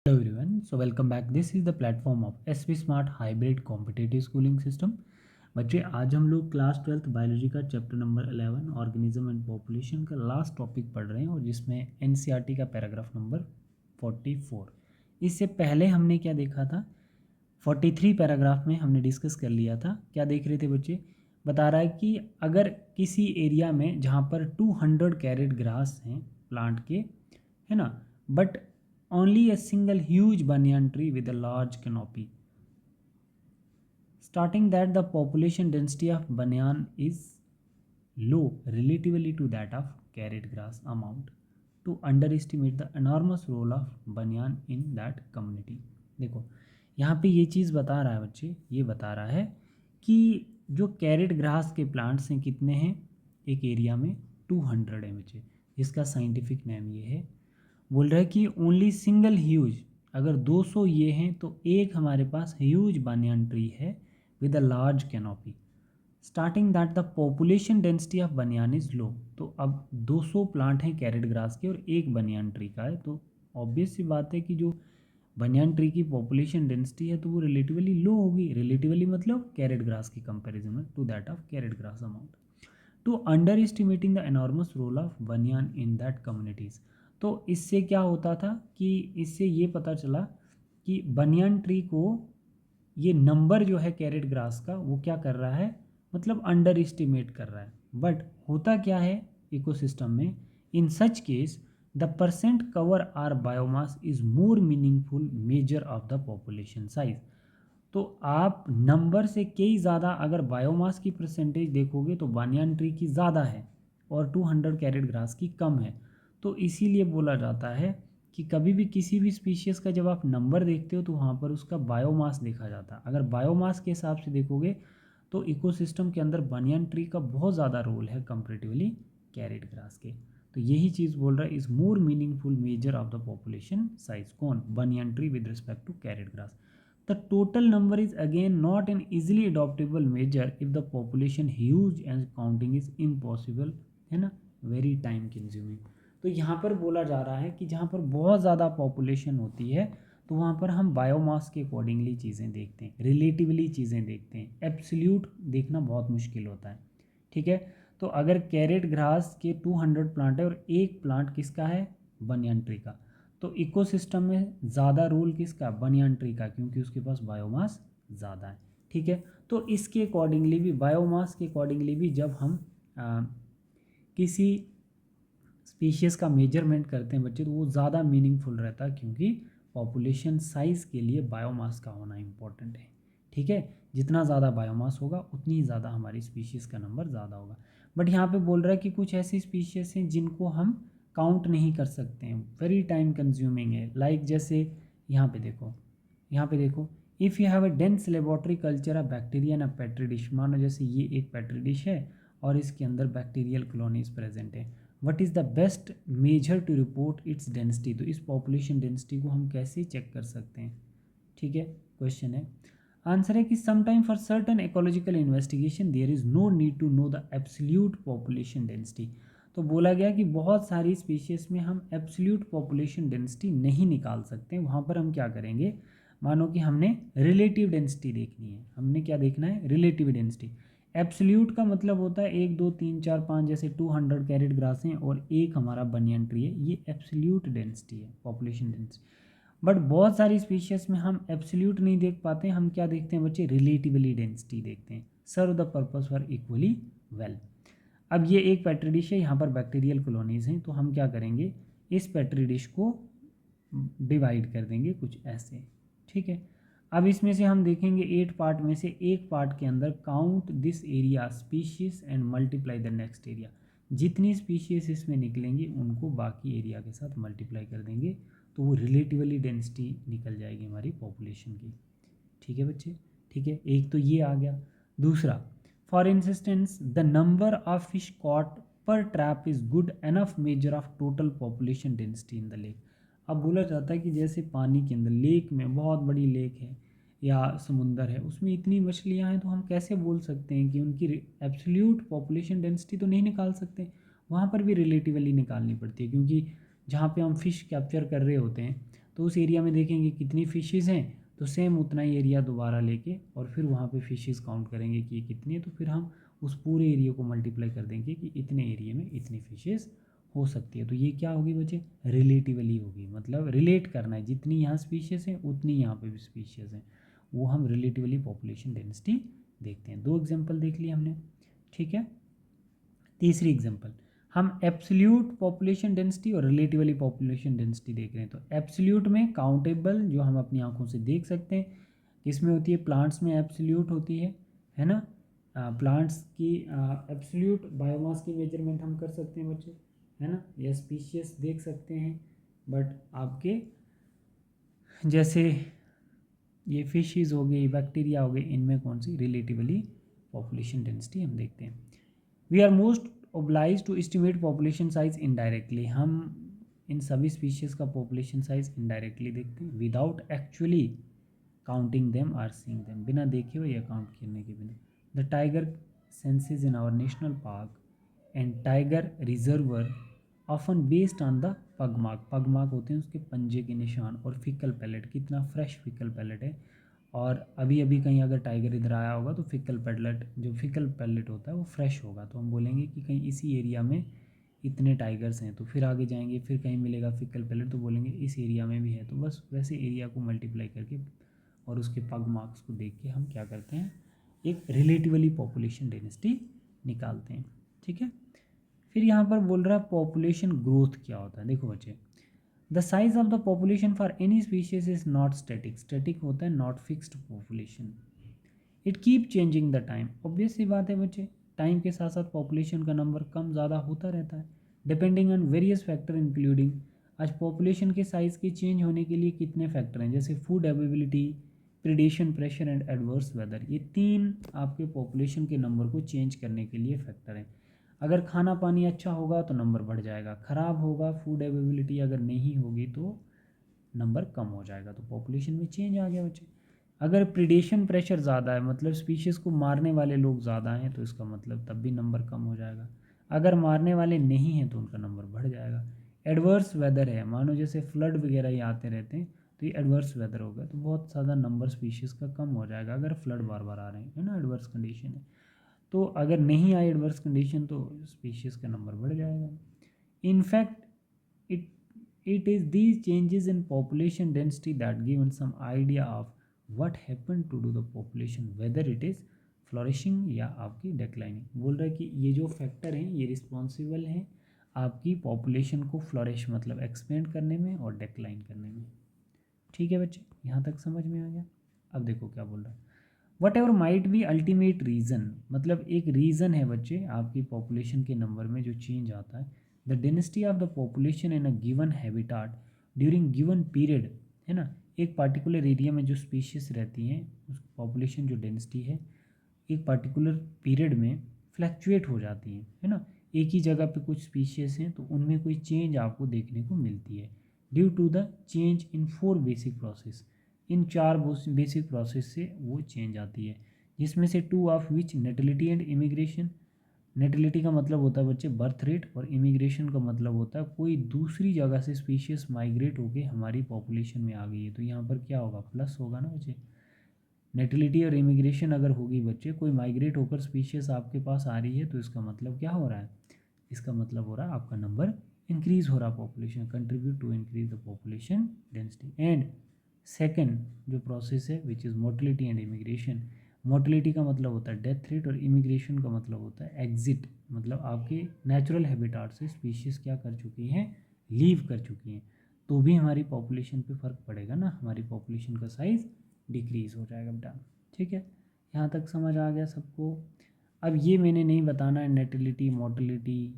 Hello everyone, so welcome back. This is the platform of SV Smart Hybrid Competitive Schooling System. बच्चे आज हम लोग class 12th biology का chapter number 11 organism and population का last topic पढ़ रहे हैं और जिसमें एनसीईआरटी का पैराग्राफ नंबर 44। इससे पहले हमने क्या देखा था? 43 पैराग्राफ में हमने डिस्कस कर लिया था। क्या देख रहे थे बच्चे? बता रहा है कि अगर किसी एरिया में जहाँ पर 200 कैरेट ग्रास हैं प्लांट के, है ना, but only a single huge banyan tree with a large canopy, starting that the population density of banyan is low relatively to that of carrot grass amount, to underestimate the enormous role of banyan in that community. देखो यहाँ पे ये चीज़ बता रहा है बच्चे, ये बता रहा है कि जो कैरेट ग्रास के प्लांट्स हैं कितने हैं एक एरिया में 200 है बच्चे, जिसका साइंटिफिक नेम ये है। बोल रहा है कि ओनली सिंगल ह्यूज, अगर 200 ये हैं तो एक हमारे पास ह्यूज बानियान ट्री है with a large canopy, starting that the population density of बनियान इज लो। तो अब 200 प्लांट हैं कैरेट ग्रास के और एक बनियान ट्री का है, तो ऑब्वियस सी बात है कि जो बनियान ट्री की पॉपुलेशन डेंसिटी है तो वो रिलेटिवली लो होगी। रिलेटिवली मतलब कैरेट ग्रास की कंपैरिजन में to that of carrot grass amount, to underestimating the enormous role of banyan in that communities. तो इससे क्या होता था कि इससे ये पता चला कि बनियान ट्री को ये नंबर जो है कैरेट ग्रास का वो क्या कर रहा है, मतलब अंडर एस्टिमेट कर रहा है। बट होता क्या है इकोसिस्टम में, in such case the percent cover or biomass is more meaningful measure of the population size. तो आप नंबर से कई ज़्यादा अगर बायोमास की परसेंटेज देखोगे तो बानियान ट्री की ज़्यादा है और 200 कैरेट ग्रास की कम है। तो इसीलिए बोला जाता है कि कभी भी किसी भी स्पीशीज़ का जब आप नंबर देखते हो तो वहाँ पर उसका बायोमास देखा जाता है। अगर बायोमास के हिसाब से देखोगे तो इकोसिस्टम के अंदर बानियान ट्री का बहुत ज़्यादा रोल है कंपेरेटिवली कैरेट ग्रास के। तो यही चीज़ बोल रहा है, is more meaningful measure of the population size. कौन? Banyan tree with respect to carrot grass. The total number is again not an easily adoptable measure if the population huge and counting is impossible, है ना, very time consuming। तो यहाँ पर बोला जा रहा है कि जहाँ पर बहुत ज़्यादा पॉपुलेशन होती है तो वहाँ पर हम बायोमास के अकॉर्डिंगली चीज़ें देखते हैं, रिलेटिवली चीज़ें देखते हैं, एब्सोल्यूट देखना बहुत मुश्किल होता है। ठीक है, तो अगर कैरेट ग्रास के 200 प्लांट है और एक प्लांट किसका है? बनियान ट्री का, तो इकोसिस्टम में ज़्यादा रोल किसका? बनियान ट्री का, क्योंकि उसके पास बायोमास ज़्यादा है। ठीक है, तो इसके अकॉर्डिंगली भी, बायोमास के अकॉर्डिंगली भी जब हम किसी स्पीशीज़ का मेजरमेंट करते हैं बच्चे तो वो ज़्यादा मीनिंगफुल रहता है, क्योंकि पॉपुलेशन साइज़ के लिए बायोमास का होना इम्पोर्टेंट है। ठीक है, जितना ज़्यादा बायोमास होगा उतनी ही ज़्यादा हमारी स्पीशीज़ का नंबर ज़्यादा होगा। बट यहाँ पे बोल रहा है कि कुछ ऐसी स्पीशीज़ हैं जिनको हम काउंट नहीं कर सकते हैं, वेरी टाइम कंज्यूमिंग है। लाइक जैसे यहाँ पे देखो, यहाँ पे देखो, if you have a dense laboratory culture of bacteria and a petri dish, मानो जैसे ये एक पेट्री डिश है और इसके अंदर बैक्टीरियल कॉलोनीज प्रेजेंट है। What is the best measure to report its density? तो इस पॉपुलेशन डेंसिटी को हम कैसे चेक कर सकते हैं? ठीक है, क्वेश्चन है। आंसर है कि sometime for certain ecological investigation there is no need to know the absolute population density. तो बोला गया कि बहुत सारी स्पीशीज़ में हम एब्सोल्यूट पॉपुलेशन डेंसिटी नहीं निकाल सकते। वहाँ पर हम क्या करेंगे, मानो कि हमने रिलेटिव डेंसिटी देखनी है। हमने क्या देखना है? Relative density. एब्सोल्यूट का मतलब होता है 1 2 3 4 5, जैसे 200 कैरेट ग्रास हैं और एक हमारा बनियन ट्री है, ये एब्सोल्यूट डेंसिटी है, पॉपुलेशन डेंसिटी। बट बहुत सारी स्पीशीज़ में हम एब्सोल्यूट नहीं देख पाते, हम क्या देखते हैं बच्चे? रिलेटिवली डेंसिटी देखते हैं। Serve the purpose for equally well. अब ये एक पेट्री डिश है, यहाँ पर बैक्टीरियल कॉलोनीज़ हैं, तो हम क्या करेंगे, इस पेट्री डिश को डिवाइड कर देंगे कुछ ऐसे। ठीक है, अब इसमें से हम देखेंगे 8 पार्ट में से एक पार्ट के अंदर count this area species and multiply the next area. जितनी स्पीशीज़ इसमें निकलेंगी उनको बाकी एरिया के साथ मल्टीप्लाई कर देंगे, तो वो रिलेटिवली डेंसिटी निकल जाएगी हमारी पॉपुलेशन की। ठीक है बच्चे, ठीक है, एक तो ये आ गया। दूसरा, for instance the number of fish caught per trap is good enough measure of total population density in the lake. अब बोला जाता है कि जैसे पानी के अंदर, लेक में, बहुत बड़ी लेक है या समुंदर है, उसमें इतनी मछलियाँ हैं, तो हम कैसे बोल सकते हैं कि उनकी एब्सोल्यूट पॉपुलेशन डेंसिटी तो नहीं निकाल सकते, वहाँ पर भी रिलेटिवली निकालनी पड़ती है, क्योंकि जहाँ पे हम फ़िश कैप्चर कर रहे होते हैं तो उस एरिया में देखेंगे कितनी फिशेज़ हैं, तो सेम उतना ही एरिया दोबारा लेके और फिर वहाँ पे फिशेज़ काउंट करेंगे कि ये कितनी है, तो फिर हम उस पूरे एरिया को मल्टीप्लाई कर देंगे कि इतने एरिया में इतनी फिशेज़ हो सकती है। तो ये क्या होगी बच्चे, रिलेटिवली होगी, मतलब रिलेट करना है, जितनी यहाँ स्पीशीज़ हैं उतनी यहाँ पे भी स्पीशीज़ हैं, वो हम रिलेटिवली पॉपुलेशन डेंसिटी देखते हैं। 2 एग्जाम्पल देख लिए हमने, ठीक है। तीसरी एग्जाम्पल, हम एब्सोल्यूट पॉपुलेशन डेंसिटी और रिलेटिवली पॉपुलेशन डेंसिटी देख रहे हैं। तो एब्सोल्यूट में काउंटेबल, जो हम अपनी आंखों से देख सकते हैं, किसमें होती है, प्लांट्स में एब्सोल्यूट होती है ना। प्लांट्स की एब्सोल्यूट बायोमास की मेजरमेंट हम कर सकते हैं बच्चे, है ना, या स्पीशीज देख सकते हैं। बट आपके जैसे ये फिशेज हो गई, बैक्टीरिया हो गई, इनमें कौन सी, रिलेटिवली पॉपुलेशन डेंसिटी हम देखते हैं। We are most obliged to estimate population size indirectly, हम इन सभी स्पीशीज़ का पॉपुलेशन साइज इनडायरेक्टली देखते हैं, without actually counting them are seeing them, बिना देखे हुए या काउंट करने के बिना। The tiger census in our national park and tiger reserves often based on the pugmark, pugmark होते हैं उसके पंजे के निशान, और फिकल पैलेट, कितना फ्रेश फिकल पैलेट है। और अभी अभी कहीं अगर टाइगर इधर आया होगा तो फिकल पैलेट, जो फिकल पैलेट होता है वो फ्रेश होगा, तो हम बोलेंगे कि कहीं इसी एरिया में इतने टाइगर्स हैं। तो फिर आगे जाएंगे, फिर कहीं मिलेगा फिकल पैलेट, तो बोलेंगे इस एरिया में भी है। तो बस वैसे एरिया को मल्टीप्लाई करके और उसके पग मार्क्स को देख के हम क्या करते हैं, एक रिलेटिवली पॉपुलेशन डेंसिटी निकालते हैं, ठीक है। फिर यहाँ पर बोल रहा है पॉपुलेशन ग्रोथ क्या होता है। देखो बच्चे, the size of the population for any species is not static, static होता है not fixed population, it keep changing the time. Obvious सी बात है बच्चे, टाइम के साथ साथ पॉपुलेशन का नंबर कम ज़्यादा होता रहता है, depending on various factor including. आज पॉपुलेशन के साइज़ के चेंज होने के लिए कितने फैक्टर हैं, जैसे food availability, predation, pressure and adverse weather, ये 3 आपके पॉपुलेशन के नंबर को चेंज करने के लिए फैक्टर हैं। अगर खाना पानी अच्छा होगा तो नंबर बढ़ जाएगा, ख़राब होगा, फूड अवेलेबिलिटी अगर नहीं होगी तो नंबर कम हो जाएगा, तो पॉपुलेशन में चेंज आ गया बच्चे। अगर प्रीडेशन प्रेशर ज़्यादा है, मतलब स्पीशीज़ को मारने वाले लोग ज़्यादा हैं, तो इसका मतलब तब भी नंबर कम हो जाएगा। अगर मारने वाले नहीं हैं तो उनका नंबर बढ़ जाएगा। एडवर्स वेदर है, मानो जैसे फ्लड वगैरह ये आते रहते हैं, तो ये एडवर्स वेदर होगा, तो बहुत ज़्यादा नंबर स्पीशीज़ का कम हो जाएगा अगर फ्लड बार बार आ रहे हैं, है ना, एडवर्स कंडीशन है। तो अगर नहीं आए एडवर्स कंडीशन तो स्पीशीज़ का नंबर बढ़ जाएगा। In fact it it is these changes in population density that given some idea of what happened to do the population, whether it is फ्लॉरिशिंग या आपकी डेक्लाइनिंग। बोल रहा है कि ये जो फैक्टर हैं ये रिस्पॉन्सिबल हैं आपकी पॉपुलेशन को फ्लॉरिश मतलब एक्सपेंड करने में और डेक्लाइन करने में। ठीक है बच्चे, यहाँ तक समझ में आ गया। अब देखो क्या बोल रहा है, what ever might be ultimate reason, मतलब एक रीज़न है बच्चे आपकी पॉपुलेशन के नंबर में जो चेंज आता है, the density of the population in a given habitat during given period, है ना, एक पार्टिकुलर एरिया में जो स्पीशीज़ रहती हैं उस पॉपुलेशन जो डेंसिटी है एक पार्टिकुलर पीरियड में फ्लैक्चुएट हो जाती है ना। एक ही जगह पे कुछ स्पीशीज़ हैं तो उनमें कोई चेंज आपको देखने को मिलती है due to the change in 4 basic process, इन 4 बेसिक प्रोसेस से वो चेंज आती है, जिसमें से 2 of which natality and immigration. Natality का मतलब होता है बच्चे बर्थ रेट, और इमिग्रेशन का मतलब होता है कोई दूसरी जगह से स्पीशीज़ माइग्रेट होकर हमारी पॉपुलेशन में आ गई है, तो यहाँ पर क्या होगा, प्लस होगा ना बच्चे। नेटिलिटी और इमिग्रेशन अगर होगी बच्चे, कोई माइग्रेट होकर स्पीशीज़ आपके पास आ रही है, तो इसका मतलब क्या हो रहा है, इसका मतलब हो रहा है आपका नंबर इंक्रीज़ हो रहा population, contribute to increase the population density. And second जो प्रोसेस है which is motility and immigration. Motility का मतलब होता है डेथ रेट और इमिग्रेशन का मतलब होता है एग्जिट, मतलब आपके नेचुरल हैबिटाट से स्पीशीज़ क्या कर चुकी हैं, लीव कर चुकी हैं, तो भी हमारी पॉपुलेशन पे फ़र्क पड़ेगा ना, हमारी पॉपुलेशन का साइज़ डिक्रीज़ हो जाएगा बेटा। ठीक है, यहाँ तक समझ आ गया सबको। अब ये मैंने नहीं बताना है नेटिलिटी, मोटिलिटी,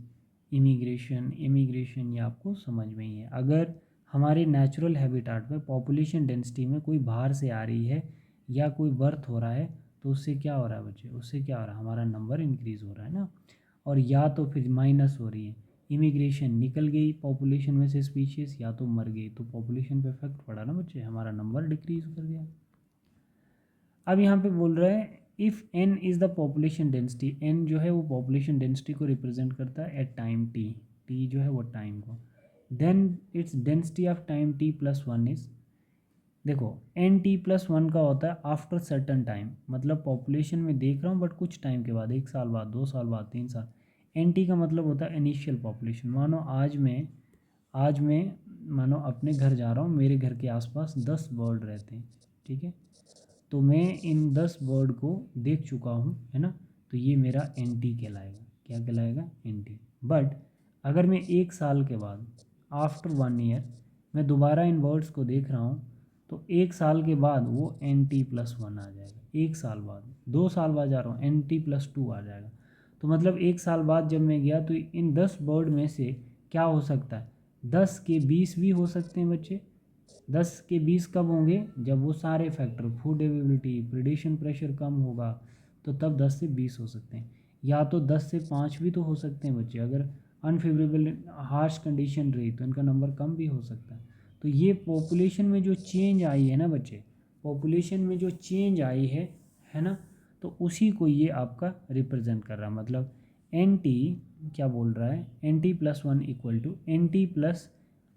इमिग्रेशन ये आपको समझ में ही है। अगर हमारे नेचुरल हैबिटाट में पॉपुलेशन डेंसिटी में कोई बाहर से आ रही है या कोई बर्थ हो रहा है तो उससे क्या हो रहा है बच्चे, उससे क्या हो रहा है, हमारा नंबर इंक्रीज़ हो रहा है ना। और या तो फिर माइनस हो रही है, इमिग्रेशन निकल गई पॉपुलेशन में से स्पीशीज़, या तो मर गई, तो पॉपुलेशन पे इफेक्ट पड़ा ना बच्चे, हमारा नंबर डिक्रीज़ कर गया। अब यहाँ पे बोल रहा है if n is the population density, n जो है वो पॉपुलेशन डेंसिटी को रिप्रेजेंट करता है एट टाइम t, t जो है वो टाइम को। Then it's density of time t plus one is, देखो एन टी प्लस वन का होता है आफ्टर सर्टन टाइम, मतलब पॉपुलेशन में देख रहा हूँ बट कुछ टाइम के बाद, 1 साल बाद, 2 साल बाद, 3 साल। एन टी का मतलब होता है इनिशियल पॉपुलेशन। मानो आज मैं मानो अपने घर जा रहा हूँ, मेरे घर के आसपास 10 बर्ड रहते हैं, ठीक है, तो मैं इन 10 बर्ड को देख चुका हूँ, है ना, तो ये मेरा एन टी कहलाएगा। क्या कहलाएगा? N T. बट अगर मैं 1 साल के बाद, आफ्टर 1 ईयर, मैं दोबारा इन बर्ड्स को देख रहा हूँ, तो 1 साल के बाद वो एन टी प्लस वन आ जाएगा। 1 साल बाद, 2 साल बाद जा रहा हूँ, एन टी प्लस टू आ जाएगा। तो मतलब 1 साल बाद जब मैं गया तो इन 10 बर्ड में से क्या हो सकता है, 10 के 20 भी हो सकते हैं बच्चे। 10 के 20 कब होंगे? जब वो सारे factor, food availability, predation pressure कम होगा, तो तब 10 से 20 हो सकते हैं। या तो 10 से 5 भी तो हो सकते हैं बच्चे। अगर अनफेवरेबल हार्श कंडीशन रही तो इनका नंबर कम भी हो सकता है। तो ये पॉपुलेशन में जो चेंज आई है ना बच्चे, पॉपुलेशन में जो चेंज आई है ना, तो उसी को ये आपका रिप्रेजेंट कर रहा है। मतलब एन टी क्या बोल रहा है, N T plus one equal to N T plus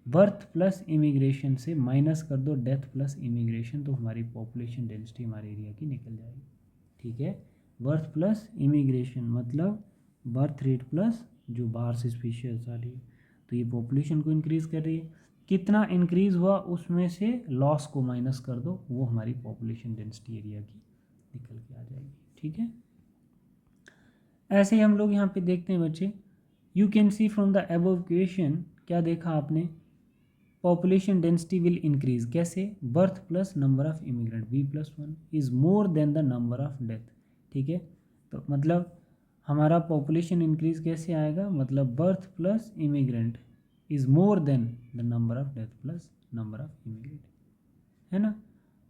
birth plus immigration से माइनस कर दो डेथ प्लस इमिग्रेशन, तो हमारी पॉपुलेशन डेंसिटी हमारे एरिया की निकल जाएगी। ठीक है, बर्थ प्लस इमिग्रेशन मतलब बर्थ रेट प्लस जो बाहर से स्पीशीज आ रही है, तो ये पॉपुलेशन को इंक्रीज़ कर रही है। कितना इंक्रीज़ हुआ उसमें से लॉस को माइनस कर दो, वो हमारी पॉपुलेशन डेंसिटी एरिया की निकल के आ जाएगी। ठीक है, ऐसे ही हम लोग यहाँ पे देखते हैं बच्चे, you can see from the above question, क्या देखा आपने, पॉपुलेशन डेंसिटी विल इंक्रीज कैसे, birth plus number of immigrant B plus one is more than the number of death. ठीक है, तो मतलब हमारा पॉपुलेशन इंक्रीज कैसे आएगा, मतलब birth plus immigrant is more than the number of death plus number of immigrant, है ना।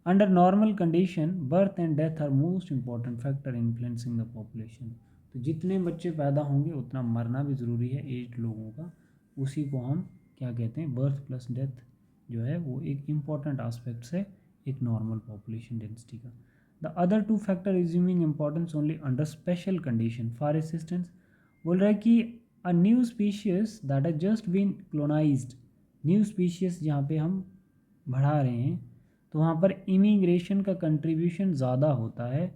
Under normal condition birth and death are most important factor influencing the population. तो जितने बच्चे पैदा होंगे उतना मरना भी ज़रूरी है एज लोगों का, उसी को हम क्या कहते हैं, बर्थ प्लस डेथ जो है वो एक इम्पॉर्टेंट आस्पेक्ट्स है एक नॉर्मल पॉपुलेशन डेंसिटी का। The other two factor resuming importance only under special condition for instance, बोल रहा है कि a new species that are just been colonised, new species जहाँ पे हम बढ़ा रहे हैं, तो वहाँ पर इमिग्रेशन का कंट्रीब्यूशन ज़्यादा होता है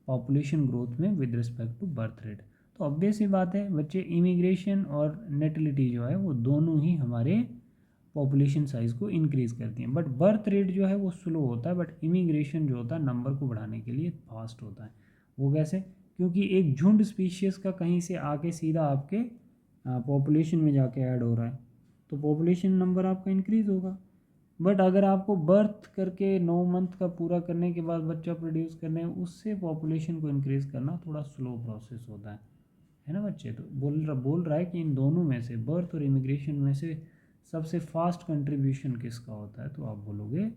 पॉपुलेशन ग्रोथ में with respect to birth rate. तो ऑब्वियस ही बात है बच्चे, इमिग्रेशन और नेटिलिटी जो है वो दोनों ही हमारे पॉपुलेशन साइज़ को इंक्रीज़ करती हैं, बट बर्थ रेट जो है वो स्लो होता है, बट इमिग्रेशन जो होता है नंबर को बढ़ाने के लिए फास्ट होता है। वो कैसे? क्योंकि एक झुंड स्पीशीज़ का कहीं से आके सीधा आपके पॉपुलेशन में जाके ऐड हो रहा है, तो पॉपुलेशन नंबर आपका इंक्रीज़ होगा। बट अगर आपको बर्थ करके 9 मंथ का पूरा करने के बाद बच्चा प्रोड्यूस करने, उससे पॉपुलेशन को इंक्रीज़ करना थोड़ा स्लो प्रोसेस होता है ना बच्चे। तो बोल रहा है कि इन दोनों में से, बर्थ और इमिग्रेशन में से सबसे फास्ट कंट्रीब्यूशन किसका होता है, तो आप बोलोगे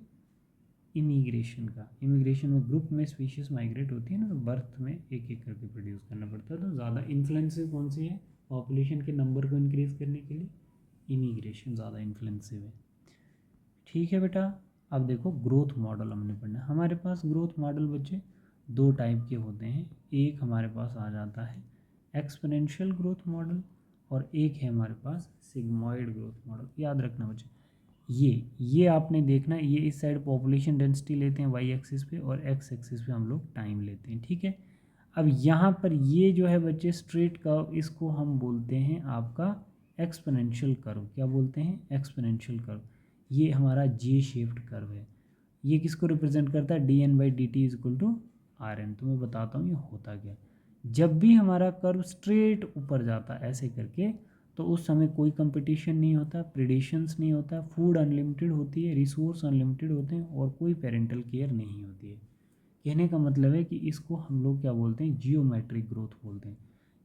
इमिग्रेशन का। इमिग्रेशन में ग्रुप में स्पीशीज माइग्रेट होती है ना, तो बर्थ में एक एक करके प्रोड्यूस करना पड़ता है, तो ज़्यादा इन्फ्लुएंसिव कौन सी है पॉपुलेशन के नंबर को इंक्रीज़ करने के लिए, इमिग्रेशन ज़्यादा इन्फ्लुएंसिव है। ठीक है बेटा, अब देखो ग्रोथ मॉडल हमने पढ़ना है। हमारे पास ग्रोथ मॉडल बच्चे 2 टाइप के होते हैं, एक हमारे पास आ जाता है एक्सपोनेंशियल ग्रोथ मॉडल और एक है हमारे पास सिग्मॉइड ग्रोथ मॉडल। याद रखना बच्चे, ये आपने देखना है, ये इस साइड पॉपुलेशन डेंसिटी लेते हैं वाई एक्सिस पे और एक्स एक्सिस पे हम लोग टाइम लेते हैं। ठीक है, अब यहाँ पर ये जो है बच्चे स्ट्रेट कर्व, इसको हम बोलते हैं आपका एक्सपोनेंशियल कर्व। क्या बोलते हैं? Exponential curve. ये हमारा जे शेप्ड कर्व है। ये किसको रिप्रेजेंट करता है? D N by D T is equal to R N. तो मैं बताता हूँ ये होता क्या। जब भी हमारा कर्व स्ट्रेट ऊपर जाता है ऐसे करके, तो उस समय कोई कंपटीशन नहीं होता, प्रेडेशंस नहीं होता, फूड अनलिमिटेड होती है, रिसोर्स अनलिमिटेड होते हैं और कोई पेरेंटल केयर नहीं होती है। कहने का मतलब है कि इसको हम लोग क्या बोलते हैं? जियोमेट्रिक ग्रोथ बोलते हैं।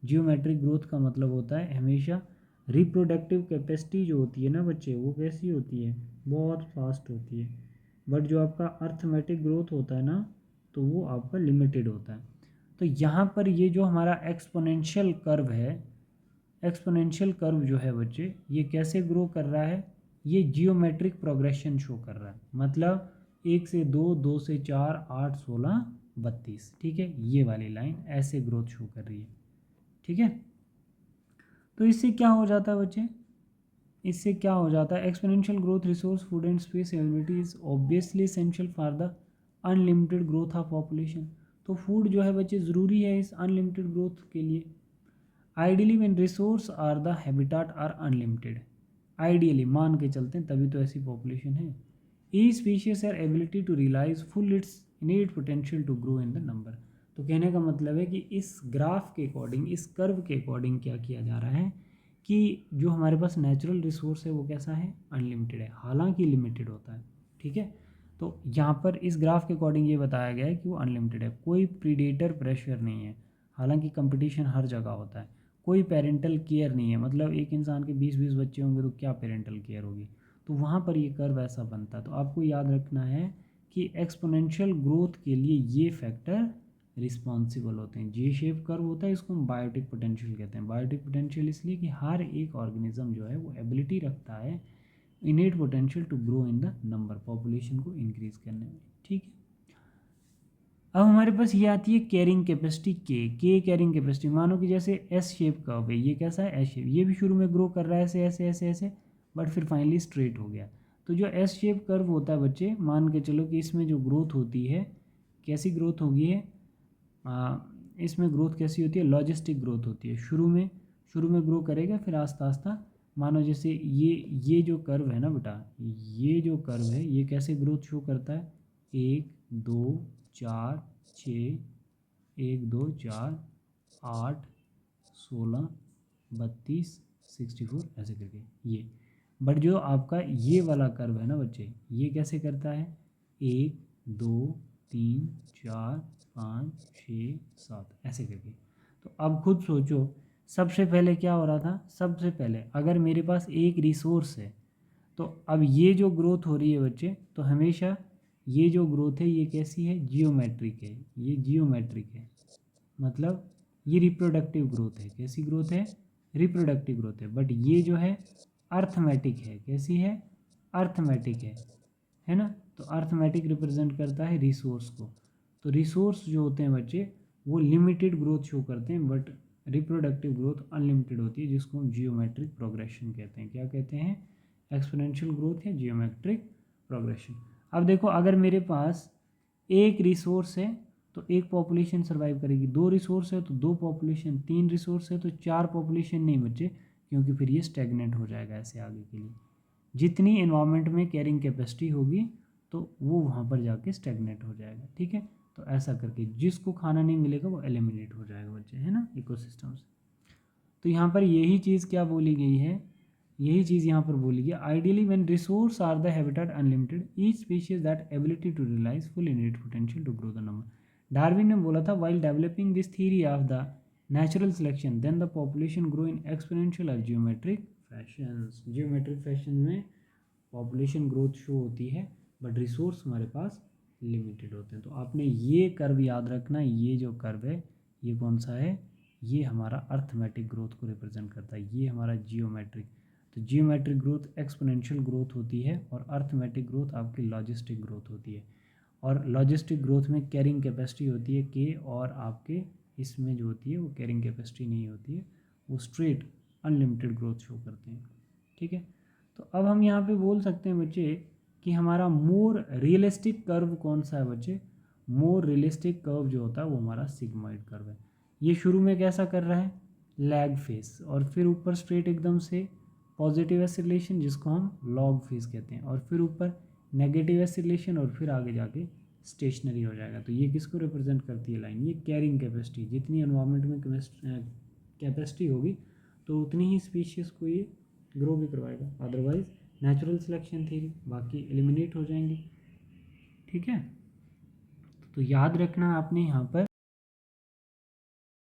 जियोमेट्रिक ग्रोथ का मतलब होता है हमेशा रिप्रोडक्टिव कैपेसिटी जो होती है ना बच्चे, वो कैसी होती है? बहुत फास्ट होती है। बट जो आपका अर्थमेटिक ग्रोथ होता है ना, तो वो आपका लिमिटेड होता है। तो यहाँ पर ये जो हमारा एक्सपोनेंशियल कर्व है, एक्सपोनेंशियल कर्व जो है बच्चे, ये कैसे ग्रो कर रहा है? ये जियोमेट्रिक प्रोग्रेशन शो कर रहा है। मतलब 1 से 2, 2 से 4, 8, 16, 32। ठीक है, ये वाली लाइन ऐसे ग्रोथ शो कर रही है। ठीक है, तो इससे क्या हो जाता है बच्चे? इससे क्या हो जाता है, exponential growth resource food and space availability is obviously essential for the unlimited growth of population. तो फूड जो है बच्चे ज़रूरी है इस अनलिमिटेड ग्रोथ के लिए। Ideally when resource are the habitat are unlimited, ideally मान के चलते हैं तभी तो ऐसी पॉपुलेशन है। Each species are ability to realize full its innate potential to grow in the number. तो कहने का मतलब है कि इस ग्राफ के अकॉर्डिंग, इस कर्व के अकॉर्डिंग क्या किया जा रहा है कि जो हमारे पास नेचुरल रिसोर्स है वो कैसा है, अनलिमिटेड है, हालांकि लिमिटेड होता है। ठीक है, तो यहाँ पर इस ग्राफ के अकॉर्डिंग ये बताया गया है कि वो अनलिमिटेड है, कोई प्रीडेटर प्रेशर नहीं है, हालांकि कंपटीशन हर जगह होता है। कोई पेरेंटल केयर नहीं है, मतलब एक इंसान के 20-20 बच्चे होंगे तो क्या पेरेंटल केयर होगी, तो वहाँ पर ये कर्व ऐसा बनता है। तो आपको याद रखना है कि एक्सपोनेंशियल ग्रोथ के लिए ये फैक्टर रिस्पॉन्सिबल होते हैं। जी शेप कर्व होता है, इसको हम बायोटिक पोटेंशियल कहते हैं। बायोटिक पोटेंशियल इसलिए कि हर एक ऑर्गेनिज्म जो है वो एबिलिटी रखता है innate potential to grow in the number, population को इंक्रीज करने में। ठीक है, अब हमारे पास ये आती है कैरिंग कैपेसिटी के कैरिंग कैपेसिटी। मानो कि जैसे एस शेप कर्व है, ये कैसा है, एस शेप, ये भी शुरू में ग्रो कर रहा है ऐसे ऐसे ऐसे ऐसे, बट फिर फाइनली स्ट्रेट हो गया। तो जो एस शेप कर्व होता है बच्चे, मान के चलो कि इसमें जो ग्रोथ होती है, कैसी ग्रोथ होगी है, इसमें ग्रोथ कैसी होती है, लॉजिस्टिक ग्रोथ होती है। शुरू में ग्रो करेगा, फिर आस्ता आस्ता, मानो जैसे ये जो कर्व है ना बेटा, ये जो कर्व है ये कैसे ग्रोथ शो करता है, 1 2 4 6, 1 2 4 8 16 32 64 ऐसे करके ये। बट जो आपका ये वाला कर्व है ना बच्चे, ये कैसे करता है, 1 2 3 4 5 6 7 ऐसे करके। तो अब खुद सोचो, सबसे पहले क्या हो रहा था, सबसे पहले अगर मेरे पास एक रिसोर्स है, तो अब ये जो ग्रोथ हो रही है बच्चे, तो हमेशा ये जो ग्रोथ है ये कैसी है, जियोमेट्रिक है, ये जियोमेट्रिक है, मतलब ये रिप्रोडक्टिव ग्रोथ है। कैसी ग्रोथ है, रिप्रोडक्टिव ग्रोथ है। बट ये जो है अर्थमेटिक है, कैसी है, अर्थमेटिक है ना। तो अर्थमेटिक रिप्रेजेंट करता है रिसोर्स को। तो रिसोर्स जो होते हैं बच्चे वो लिमिटेड ग्रोथ शो करते हैं, बट रिप्रोडक्टिव ग्रोथ अनलिमिटेड होती है, जिसको हम जियोमेट्रिक प्रोग्रेशन कहते हैं। क्या कहते हैं, एक्सपोनेंशियल ग्रोथ या जियोमेट्रिक प्रोग्रेशन। अब देखो, अगर मेरे पास एक रिसोर्स है तो एक पॉपुलेशन सर्वाइव करेगी, 2 रिसोर्स है तो 2 पॉपुलेशन, 3 रिसोर्स है तो 4 पॉपुलेशन नहीं बच्चे, क्योंकि फिर ये स्टेगनेंट हो जाएगा ऐसे आगे के लिए। जितनी एनवायरनमेंट में कैरिंग कैपेसिटी होगी तो वो वहाँ पर जाके स्टेगनेट हो जाएगा। ठीक है, तो ऐसा करके जिसको खाना नहीं मिलेगा वो एलिमिनेट हो जाएगा बच्चे, है ना, इकोसिस्टम से। तो यहाँ पर यही चीज़ क्या बोली गई है, यही चीज़ यहाँ पर बोली गई, ideally when resource are the habitat unlimited, each species that ability to realize full innate potential to grow the number. Darwin ने बोला था, while developing this theory of the natural selection then the population grow in exponential और geometric fashions. Geometric fashion में population growth show होती है, but resource हमारे पास limited होते हैं। तो आपने ये कर्व याद रखना, ये जो कर्व है ये कौन सा है, ये हमारा अर्थमेटिक ग्रोथ को रिप्रेजेंट करता है, ये हमारा जियोमेट्रिक। तो जियोमेट्रिक ग्रोथ एक्सपोनेंशियल ग्रोथ होती है और अर्थमेटिक ग्रोथ आपकी लॉजिस्टिक ग्रोथ होती है। और लॉजिस्टिक ग्रोथ में कैरिंग कैपेसिटी होती है के, और आपके इसमें जो होती है वो कैरिंग कैपेसिटी नहीं होती है, वो स्ट्रेट अनलिमिटेड ग्रोथ शो करते हैं। ठीक है, तो अब हम यहाँ पे बोल सकते हैं बच्चे कि हमारा मोर रियलिस्टिक कर्व कौन सा है बच्चे, मोर रियलिस्टिक कर्व जो होता है वो हमारा सिग्मॉइड कर्व है। ये शुरू में कैसा कर रहा है, लैग फेस, और फिर ऊपर स्ट्रेट एकदम से पॉजिटिव एसिलेशन जिसको हम लॉग फेस कहते हैं, और फिर ऊपर नेगेटिव एसिलेशन, और फिर आगे जाके स्टेशनरी हो जाएगा। तो ये किसको रिप्रेजेंट करती है लाइन, ये कैरिंग कैपेसिटी। जितनी एनवायरनमेंट में कैपेसिटी होगी तो उतनी ही स्पीशीज़ को ये ग्रो भी करवाएगा, अदरवाइज नेचुरल सिलेक्शन थ्योरी बाकी एलिमिनेट हो जाएंगे। ठीक है, तो याद रखना आपने यहाँ पर